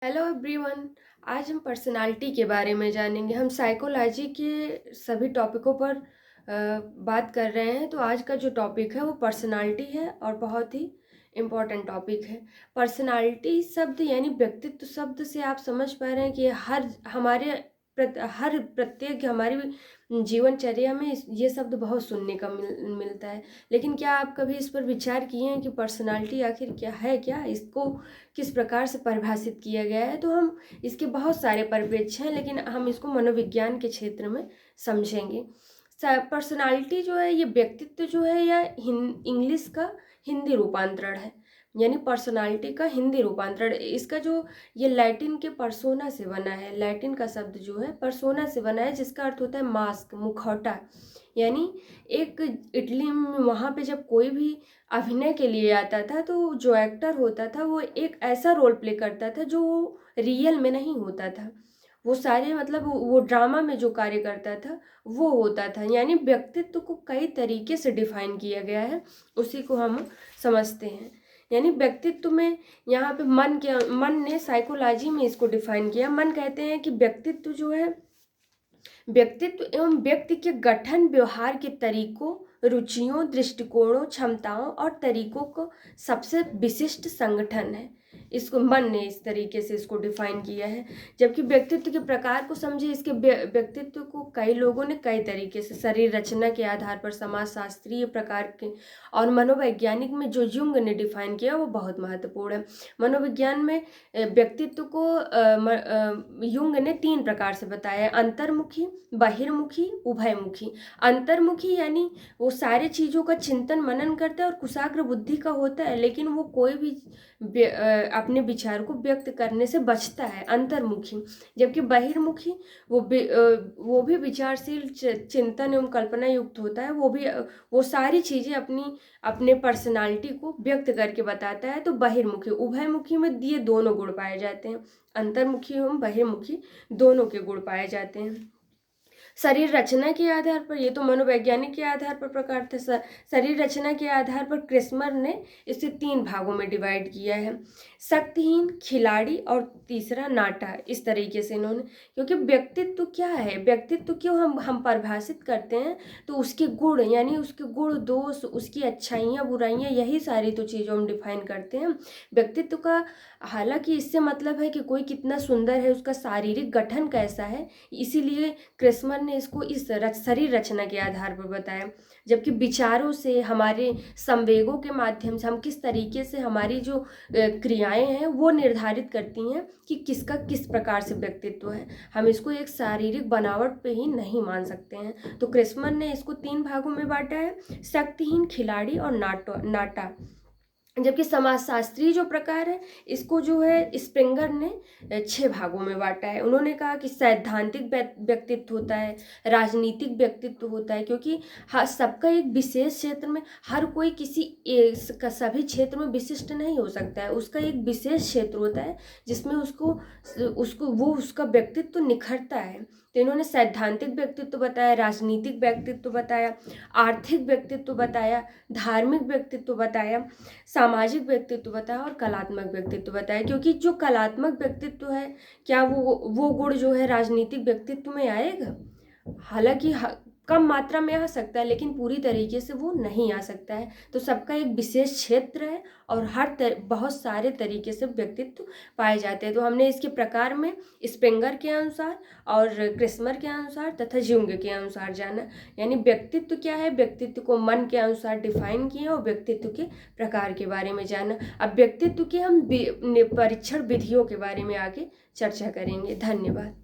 Hello everyone. आज हम personality के बारे में जानेंगे। हम साइकोलॉजी के सभी टॉपिकों पर बात कर रहे हैं। तो आज का जो टॉपिक है वो पर्सनालिटी है और बहुत ही इम्पोर्टेंट टॉपिक है। पर्सनालिटी शब्द यानी व्यक्तित्व शब्द से आप समझ पा रहे हैं कि हर प्रत्येक हमारी जीवनचर्या में ये शब्द बहुत सुनने का मिलता है। लेकिन क्या आप कभी इस पर विचार किए हैं कि पर्सनालिटी आखिर क्या है, क्या इसको किस प्रकार से परिभाषित किया गया है? तो हम इसके बहुत सारे परिप्रेक्ष्य हैं, लेकिन हम इसको मनोविज्ञान के क्षेत्र में समझेंगे। पर्सनालिटी जो है, ये व्यक्तित्व जो है, यह इंग्लिश का हिंदी रूपांतरण है। यानी पर्सनालिटी का हिंदी रूपांतरण इसका जो ये लैटिन के पर्सोना से बना है। लैटिन का शब्द जो है पर्सोना से बना है, जिसका अर्थ होता है मास्क, मुखौटा। यानी एक इटली में वहाँ पे जब कोई भी अभिनय के लिए आता था तो जो एक्टर होता था वो एक ऐसा रोल प्ले करता था जो रियल में नहीं होता था। वो सारे मतलब वो ड्रामा में जो कार्य करता था वो होता था। यानी व्यक्तित्व को कई तरीके से डिफाइन किया गया है, उसी को हम समझते हैं। यानी व्यक्तित्व में यहाँ पे मन ने साइकोलॉजी में इसको डिफाइन किया। मन कहते हैं कि व्यक्तित्व जो है, व्यक्तित्व एवं व्यक्ति के गठन, व्यवहार के तरीकों, रुचियों, दृष्टिकोणों, क्षमताओं और तरीकों को सबसे विशिष्ट संगठन है। इसको मन ने इस तरीके से इसको डिफाइन किया है। जबकि व्यक्तित्व के प्रकार को समझे, इसके व्यक्तित्व को कई लोगों ने कई तरीके से शरीर रचना के आधार पर, समाजशास्त्रीय प्रकार के और मनोवैज्ञानिक में जो युंग ने डिफाइन किया वो बहुत महत्वपूर्ण है। मनोविज्ञान में व्यक्तित्व को युंग ने 3 प्रकार से बताया: अंतर्मुखी, बहिर्मुखी, उभयमुखी। अंतर्मुखी यानी वो सारे चीज़ों का चिंतन मनन करता है और कुशाग्र बुद्धि का होता है, लेकिन वो कोई भी अपने विचार को व्यक्त करने से बचता है, अंतर्मुखी। जबकि बहिर्मुखी वो भी विचारशील, चिंतन एवं कल्पना युक्त होता है। वो सारी चीज़ें अपने पर्सनालिटी को व्यक्त करके बताता है। तो बहिर्मुखी, उभयमुखी में ये दोनों गुण पाए जाते हैं। अंतर्मुखी एवं बहिर्मुखी दोनों के गुण पाए जाते हैं। शरीर रचना के आधार पर, ये तो मनोवैज्ञानिक के आधार पर प्रकार थे। शरीर रचना के आधार पर क्रिस्मर ने इसे 3 भागों में डिवाइड किया है: शक्तिहीन, खिलाड़ी और तीसरा नाटा। इस तरीके से इन्होंने, क्योंकि व्यक्तित्व क्या है, व्यक्तित्व क्यों हम परिभाषित करते हैं तो उसके गुण, यानी उसके गुण दोष, उसकी अच्छाइयाँ बुराइयाँ, यही सारी तो चीज़ों हम डिफाइन करते हैं व्यक्तित्व का। हालांकि इससे मतलब है कि कोई कितना सुंदर है, उसका शारीरिक गठन कैसा है, इसीलिए क्रिस्मर ने इसको इस शरीर रचना के आधार पर बताया। जबकि विचारों से, हमारे संवेगों के माध्यम से हम किस तरीके से हमारी जो क्रियाएं हैं वो निर्धारित करती हैं कि किसका किस प्रकार से व्यक्तित्व है। हम इसको एक शारीरिक बनावट पे ही नहीं मान सकते हैं। तो क्रिस्मर ने इसको 3 भागों में बांटा है: शक्तिहीन, खिलाड़ी और नाटा। जबकि समाजशास्त्रीय जो प्रकार है, इसको जो है स्प्रिंगर ने 6 भागों में बांटा है। उन्होंने कहा कि सैद्धांतिक व्यक्तित्व होता है, राजनीतिक व्यक्तित्व होता है, क्योंकि सबका एक विशेष क्षेत्र में, हर कोई सभी क्षेत्र में विशिष्ट नहीं हो सकता है। उसका एक विशेष क्षेत्र होता है जिसमें उसका व्यक्तित्व निखरता है। तो इन्होंने सैद्धांतिक व्यक्तित्व बताया, राजनीतिक व्यक्तित्व बताया, आर्थिक व्यक्तित्व बताया, धार्मिक व्यक्तित्व बताया, सामाजिक व्यक्तित्व बताया और कलात्मक व्यक्तित्व बताया। क्योंकि जो कलात्मक व्यक्तित्व है, क्या वो गुण जो है राजनीतिक व्यक्तित्व में आएगा? हालांकि कम मात्रा में आ सकता है, लेकिन पूरी तरीके से वो नहीं आ सकता है। तो सबका एक विशेष क्षेत्र है और बहुत सारे तरीके से व्यक्तित्व पाए जाते हैं। तो हमने इसके प्रकार में स्प्रिंगर के अनुसार और क्रिस्मर के अनुसार तथा जुंग के अनुसार जाना। यानी व्यक्तित्व क्या है, व्यक्तित्व को मन के अनुसार डिफाइन किया और व्यक्तित्व के प्रकार के बारे में जाना। अब व्यक्तित्व के हम परीक्षण विधियों के बारे में आगे चर्चा करेंगे। धन्यवाद।